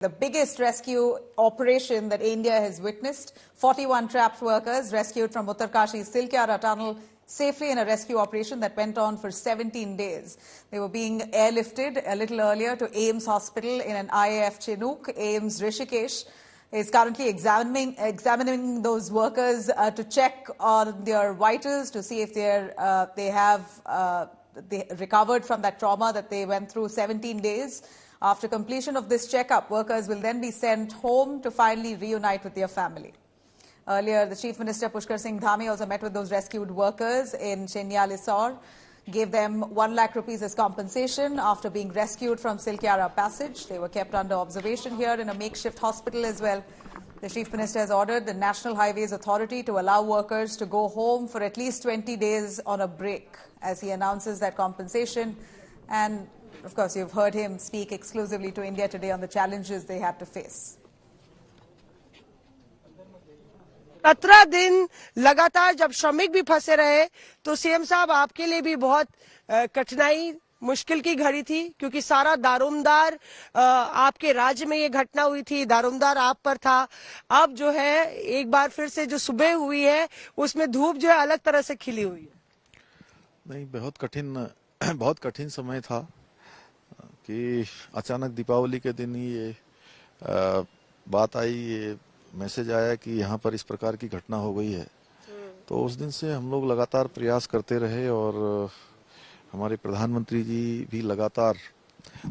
The biggest rescue operation that India has witnessed. 41 trapped workers rescued from Uttarkashi's Silkyara tunnel safely in a rescue operation that went on for 17 days. They were being airlifted a little earlier to AIIMS hospital in an IAF Chinook. AIIMS Rishikesh is currently examining those workers to check on their vitals to see if they have recovered from that trauma that they went through 17 days. After completion of this checkup, workers will then be sent home to finally reunite with their family. Earlier, the Chief Minister Pushkar Singh Dhami also met with those rescued workers in Chenyalisore, gave them 1 lakh rupees as compensation after being rescued from Silkyara Passage. They were kept under observation here in a makeshift hospital as well. The Chief Minister has ordered the National Highways Authority to allow workers to go home for at least 20 days on a break as he announces that compensation. And of course, you've heard him speak exclusively to India Today on the challenges they had to face. 17 दिन लगातार जब श्रमिक भी फंसे रहे तो CM साहब आपके लिए भी बहुत कठिनाई मुश्किल की घड़ी थी क्योंकि सारा दारोमदार आपके राज्य में ये घटना हुई थी, दारोमदार आप पर था। अब जो है एक बार फिर से जो सुबह हुई है उसमें धूप जो है अलग तरह से खिली हुई है। नहीं, बहुत कठिन समय था कि अचानक दीपावली के दिन ही ये बात आई, ये मैसेज आया कि यहाँ पर इस प्रकार की घटना हो गई है। तो उस दिन से हम लोग लगातार प्रयास करते रहे और हमारे प्रधानमंत्री जी भी लगातार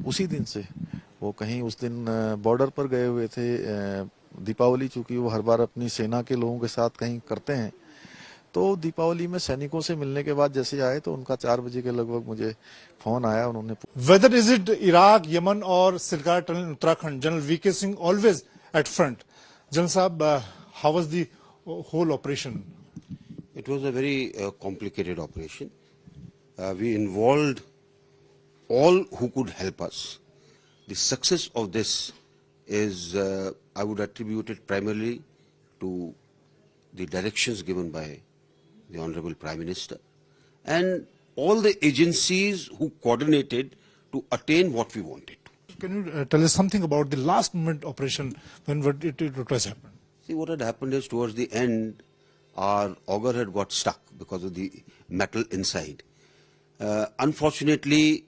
उसी दिन से वो कहीं उस दिन बॉर्डर पर गए हुए थे। दीपावली चूंकि वो हर बार अपनी सेना के लोगों के साथ कहीं करते हैं, तो दीपावली में सैनिकों से मिलने के बाद जैसे आए तो उनका 4 बजे के लगभग मुझे फोन आया। उन्होंने Whether is it Iraq, Yemen or Silkyara tunnel in Uttarakhand, General VK Singh always at front. General Saab, how was the whole operation? It was a very complicated operation. We involved all who could help us. The success of this is, I would attribute it primarily to the directions given by the Honorable Prime Minister and all the agencies who coordinated to attain what we wanted. Can you tell us something about the last moment operation when it was happened? See, what had happened is towards the end, our auger had got stuck because of the metal inside. Unfortunately,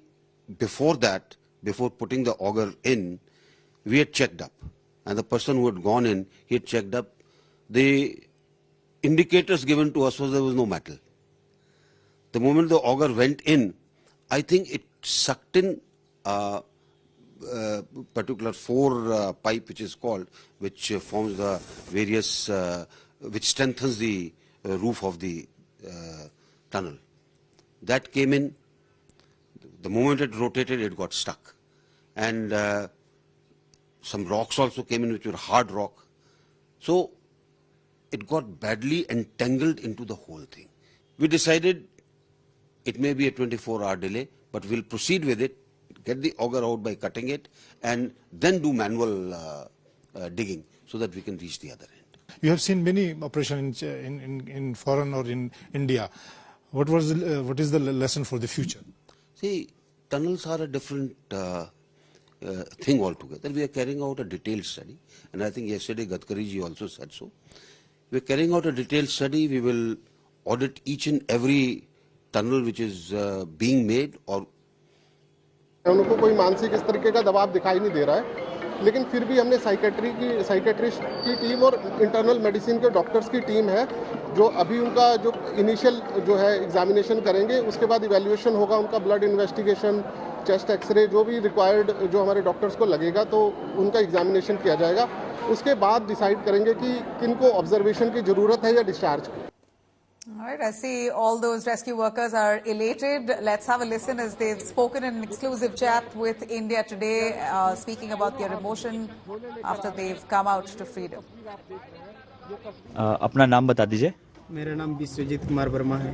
before that, before putting the auger in, we had checked up. And the person who had gone in, he had checked up. The indicators given to us was there was no metal. The moment the auger went in, I think it sucked in particular 4 pipe which is called, which forms the various, which strengthens the roof of the tunnel. That came in. The moment it rotated, it got stuck. And some rocks also came in which were hard rock. So it got badly entangled into the whole thing. We decided it may be a 24-hour delay, but we'll proceed with it, get the auger out by cutting it, and then do manual digging so that we can reach the other end. You have seen many operations in foreign or in India. What is the lesson for the future? See, tunnels are a different thing altogether. We are carrying out a detailed study, and I think yesterday Gadkari ji also said so. We are carrying out a detailed study. We will audit each and every tunnel which is being made or उनको कोई मानसिक इस तरीके का दबाव दिखाई नहीं दे रहा है, लेकिन फिर भी हमने साइकेट्रिस्ट की टीम और इंटरनल मेडिसिन के डॉक्टर्स की टीम है जो अभी उनका जो इनिशियल जो है एग्जामिनेशन करेंगे, उसके बाद इवैल्यूएशन होगा, उनका ब्लड इन्वेस्टिगेशन, चेस्ट एक्सरे जो भी रिक्वायर्ड जो हमारे डॉक्टर्स को लगेगा तो उनका एग्जामिनेशन किया जाएगा। उसके बाद डिसाइड करेंगे कि किनको ऑब्जर्वेशन की जरूरत है या डिस्चार्ज की। All right, I see all those rescue workers are elated. Let's have a listen as they've spoken in an exclusive chat with India Today, speaking about their emotion after they've come out to freedom. अपना नाम बता दीजिए। मेरा नाम विश्वजीत कुमार वर्मा है।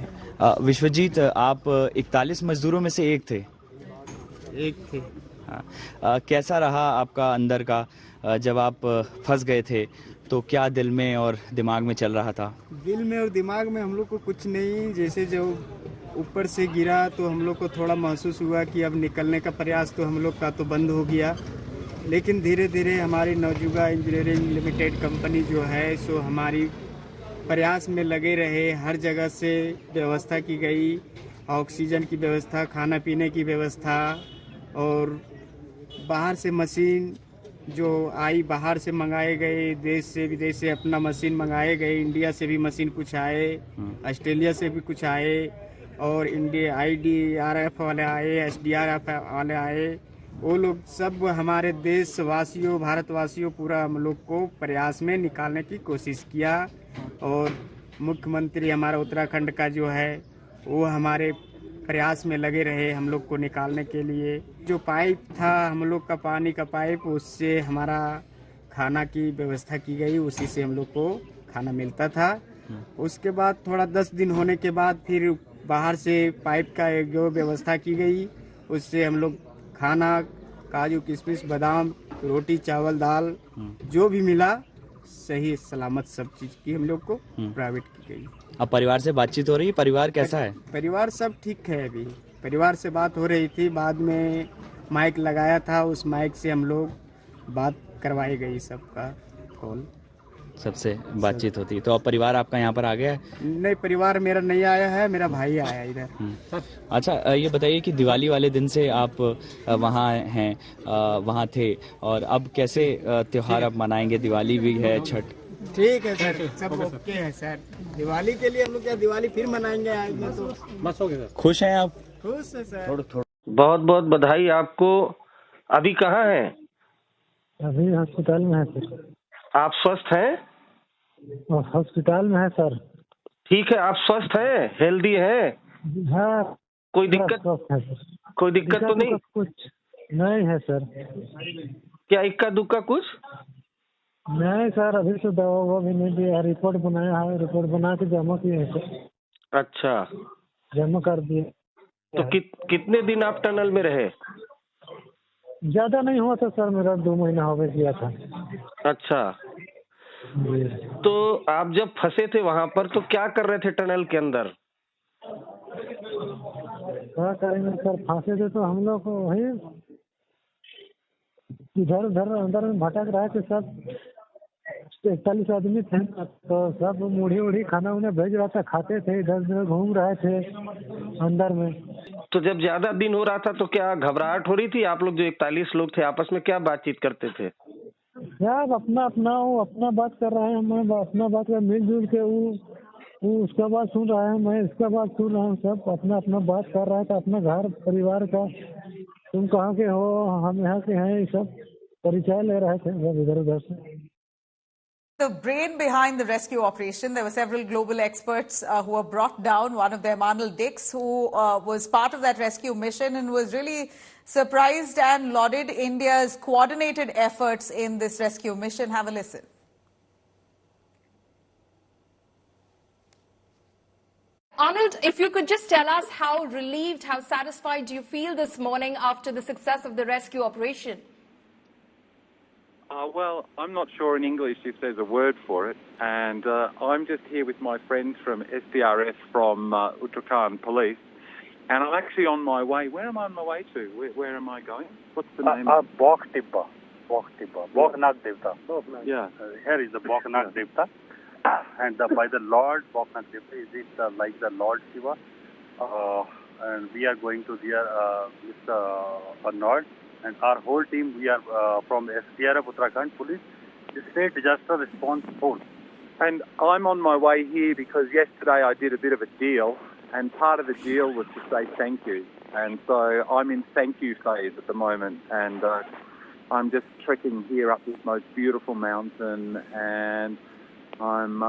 विश्वजीत, आप 41 मजदूरों में से एक थे। कैसा रहा आपका अंदर का जब आप फंस गए थे? तो क्या दिल में और दिमाग में चल रहा था? दिल में और दिमाग में हम लोग को कुछ नहीं, जैसे जो ऊपर से गिरा तो हम लोग को थोड़ा महसूस हुआ कि अब निकलने का प्रयास तो हम लोग का तो बंद हो गया, लेकिन धीरे धीरे हमारी नवजुगा इंजीनियरिंग लिमिटेड कंपनी जो है सो हमारी प्रयास में लगे रहे। हर जगह से व्यवस्था की गई, ऑक्सीजन की व्यवस्था, खाना पीने की व्यवस्था, और बाहर से मशीन जो आई, बाहर से मंगाए गए, देश से विदेश से अपना मशीन मंगाए गए। इंडिया से भी मशीन कुछ आए, ऑस्ट्रेलिया से भी कुछ आए, और इंडिया IDRF वाले आए, SDRF वाले आए। वो लोग सब हमारे देशवासियों, भारतवासियों, पूरा हम लोग को प्रयास में निकालने की कोशिश किया। और मुख्यमंत्री हमारा उत्तराखंड का जो है वो हमारे प्रयास में लगे रहे हम लोग को निकालने के लिए। जो पाइप था हम लोग का, पानी का पाइप, उससे हमारा खाना की व्यवस्था की गई, उसी से हम लोग को खाना मिलता था। उसके बाद थोड़ा 10 दिन होने के बाद फिर बाहर से पाइप का एक जो व्यवस्था की गई, उससे हम लोग खाना, काजू किशमिश, बादाम, रोटी, चावल, दाल, जो भी मिला सही सलामत सब चीज की हम लोग को प्राइवेट की गई। अब परिवार से बातचीत हो रही है? परिवार कैसा है? परिवार सब ठीक है। अभी परिवार से बात हो रही थी, बाद में माइक लगाया था, उस माइक से हम लोग बात करवाई गई, सबका कॉल, सबसे बातचीत होती। तो अब परिवार आपका यहाँ पर आ गया है? नहीं, परिवार मेरा नहीं आया है, मेरा भाई आया इधर। अच्छा, ये बताइए कि दिवाली वाले दिन से आप वहाँ हैं, वहाँ थे, और अब कैसे त्योहार अब मनाएंगे? दिवाली भी है, छठ। ठीक है सर, सब ओके है सर। दिवाली के लिए हम लोग क्या दिवाली फिर मनाएंगे, आएंगे तो बस हो गया सर। खुश हैं आप? खुश है सर। बहुत बहुत बधाई आपको। अभी कहाँ हैं? अभी हॉस्पिटल में है सर। आप स्वस्थ हैं? हॉस्पिटल में है सर। ठीक है, आप स्वस्थ हैं, हेल्दी हैं? हाँ, कोई दिक्कत? है सर। कोई दिक्कत तो नहीं? कुछ नहीं है सर। क्या इक्का दुक्का कुछ? नहीं सर, अभी तो दवा भी नहीं दिया, रिपोर्ट बनाया है, रिपोर्ट बना के जमा किए हैं सर। अच्छा, जमा कर दिए। तो कितने दिन आप टनल में रहे? ज्यादा नहीं हुआ था सर, मेरा 2 महीना हो गया था। अच्छा, तो आप जब फंसे थे वहाँ पर तो क्या कर रहे थे टनल के अंदर? क्या करेंगे सर, फंसे थे तो हम लोग वही इधर उधर अंदर में भटक रहे थे। सब 41 आदमी थे, तो सब मुढ़ी उड़ी खाना उन्हें भेज रहा था, खाते थे, इधर उधर घूम रहे थे अंदर में। तो जब ज्यादा दिन हो रहा था तो क्या घबराहट हो रही थी? आप लोग जो 41 लोग थे आपस में क्या बातचीत करते थे? सब अपना अपना वो अपना बात कर रहे हैं, मैं अपना बात कर, मिलजुल के वो उसका बात सुन रहा है, मैं इसका बात सुन रहा हूँ। सब अपना अपना बात कर रहा था, अपना घर परिवार का, तुम कहाँ के हो, हम यहाँ के हैं, सब परिचय ले रहे थे इधर उधर से। The brain behind the rescue operation, there were several global experts who were brought down. One of them, Arnold Dix, who was part of that rescue mission and was really surprised and lauded India's coordinated efforts in this rescue mission. Have a listen. Arnold, if you could just tell us how relieved, how satisfied do you feel this morning after the success of the rescue operation? Well, I'm not sure in English if there's a word for it, and I'm just here with my friends from SDRF from Uttarakhand Police, and I'm actually on my way. Where am I on my way to? Where am I going? What's the name? Boknath Devta. Yeah. Here is the Boknath Devta, and by the Lord Boknath Devta, is it like the Lord Shiva? And we are going to there with Arnold. And our whole team, we are from SDRF Uttarakhand Police, State Disaster Response Force. And I'm on my way here because yesterday I did a bit of a deal, and part of the deal was to say thank you. And so I'm in thank you phase at the moment, and I'm just trekking here up this most beautiful mountain, and I'm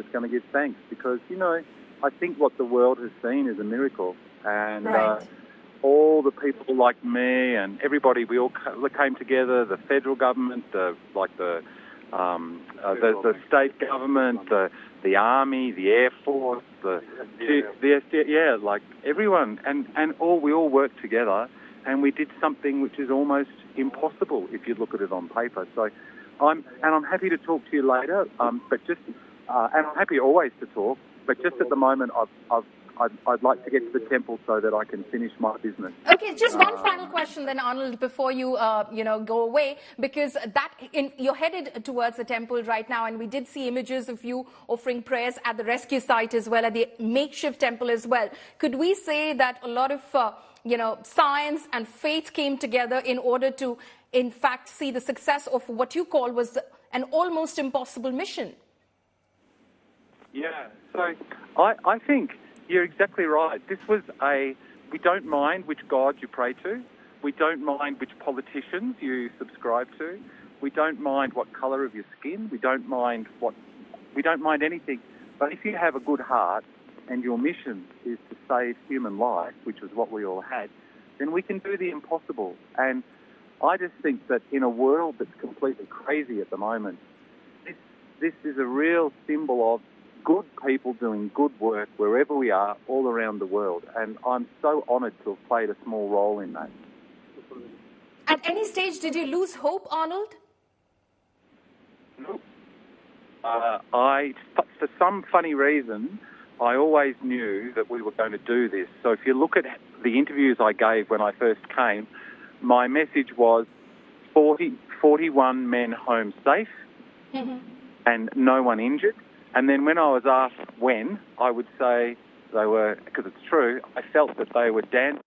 just going to give thanks because, you know, I think what the world has seen is a miracle. And all the people like me and everybody, we all came together, the federal government, the state government, the army, the air force, the like everyone, and we all worked together, and we did something which is almost impossible if you look at it on paper. So I'm happy to talk to you later, and I'm happy always to talk, but just at the moment I've I'd like to get to the temple so that I can finish my business. Okay, just one final question then, Arnold, before you, go away, because you're headed towards the temple right now, and we did see images of you offering prayers at the rescue site as well, at the makeshift temple as well. Could we say that a lot of, science and faith came together in order to, in fact, see the success of what you call was an almost impossible mission? Yeah, so I think you're exactly right. This was we don't mind which God you pray to. We don't mind which politicians you subscribe to. We don't mind what colour of your skin. We don't mind anything. But if you have a good heart and your mission is to save human life, which was what we all had, then we can do the impossible. And I just think that in a world that's completely crazy at the moment, this is a real symbol of good people doing good work wherever we are, all around the world. And I'm so honoured to have played a small role in that. At any stage, did you lose hope, Arnold? No. For some funny reason, I always knew that we were going to do this. So if you look at the interviews I gave when I first came, my message was 41 men home safe and no one injured. And then when I was asked when, I would say they were, because it's true, I felt that they were dancing